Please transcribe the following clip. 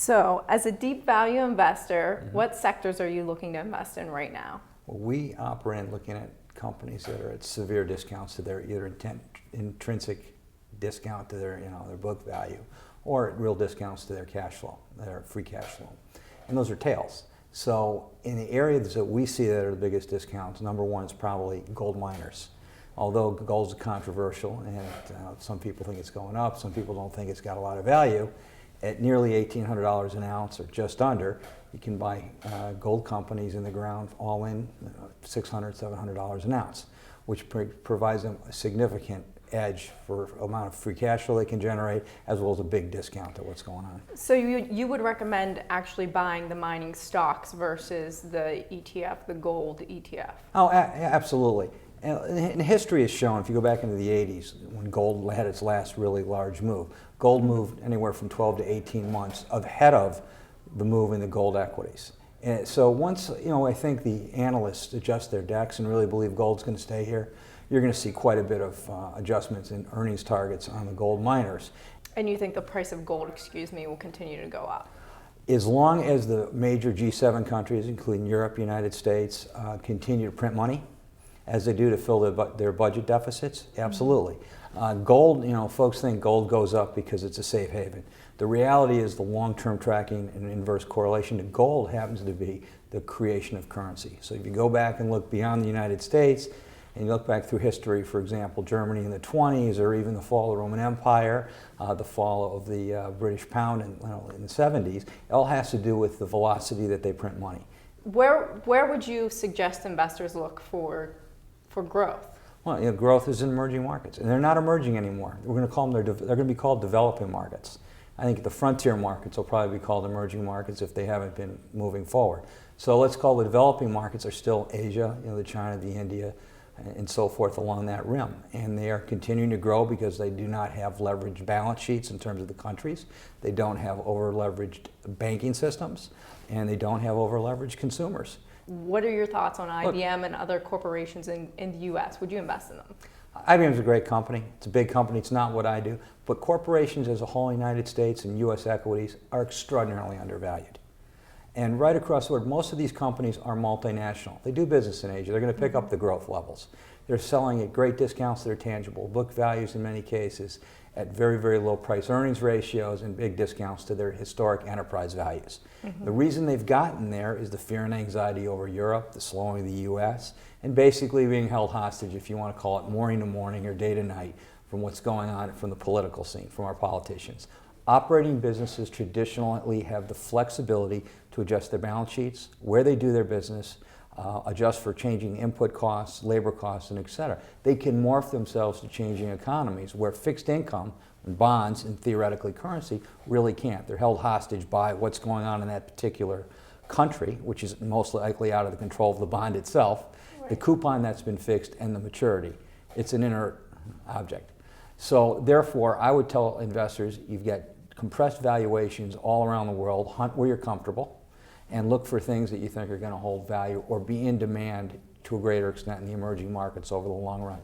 So, as a deep value investor, what sectors are you looking to invest in right now? Well, we operate looking at companies that are at severe discounts to their either intrinsic discount to their their book value, or at real discounts to their cash flow, their free cash flow, and those are tails. So, in the areas that we see that are the biggest discounts, number one is probably gold miners. Although gold is controversial, and some people think it's going up, some people don't think it's got a lot of value. At nearly $1,800 an ounce, or just under, you can buy gold companies in the ground all in $600, $700 an ounce, which provides them a significant edge for amount of free cash flow they can generate, as well as a big discount to what's going on. So you would recommend actually buying the mining stocks versus the ETF, the gold ETF? Oh, absolutely. And history has shown, if you go back into the 80s, when gold had its last really large move, gold moved anywhere from 12 to 18 months ahead of the move in the gold equities. And so once, I think the analysts adjust their decks and really believe gold's going to stay here, you're going to see quite a bit of adjustments in earnings targets on the gold miners. And you think the price of gold, will continue to go up? As long as the major G7 countries, including Europe, United States, continue to print money, as they do to fill their budget deficits, absolutely. Gold, folks think gold goes up because it's a safe haven. The reality is the long-term tracking and inverse correlation to gold happens to be the creation of currency. So if you go back and look beyond the United States, and you look back through history, for example, Germany in the 20s, or even the fall of the Roman Empire, the fall of the British pound in the 70s, it all has to do with the velocity that they print money. Where would you suggest investors look for growth? Well, growth is in emerging markets, and they're not emerging anymore. We're going to call them, they're going to be called developing markets. I think the frontier markets will probably be called emerging markets if they haven't been moving forward. So let's call the developing markets are still Asia, the China, the India, and so forth along that rim. And they are continuing to grow because they do not have leveraged balance sheets in terms of the countries. They don't have over-leveraged banking systems, and they don't have over-leveraged consumers. What are your thoughts on IBM and other corporations in the U.S.? Would you invest in them? IBM is a great company. It's a big company. It's not what I do. But corporations as a whole in the United States and U.S. equities are extraordinarily undervalued. And right across the board, most of these companies are multinational. They do business in Asia. They're going to pick up the growth levels. They're selling at great discounts to their tangible book values in many cases, at very, very low price earnings ratios and big discounts to their historic enterprise values. The reason they've gotten there is the fear and anxiety over Europe, the slowing of the U.S., and basically being held hostage, if you want to call it morning to morning or day to night, from what's going on from the political scene, from our politicians. Operating businesses traditionally have the flexibility to adjust their balance sheets, where they do their business, adjust for changing input costs, labor costs, and et cetera. They can morph themselves to changing economies where fixed income and bonds and theoretically currency really can't. They're held hostage by what's going on in that particular country, which is most likely out of the control of the bond itself, the coupon that's been fixed, and the maturity. It's an inert object. So therefore, I would tell investors, you've got compressed valuations all around the world, hunt where you're comfortable, and look for things that you think are going to hold value or be in demand to a greater extent in the emerging markets over the long run.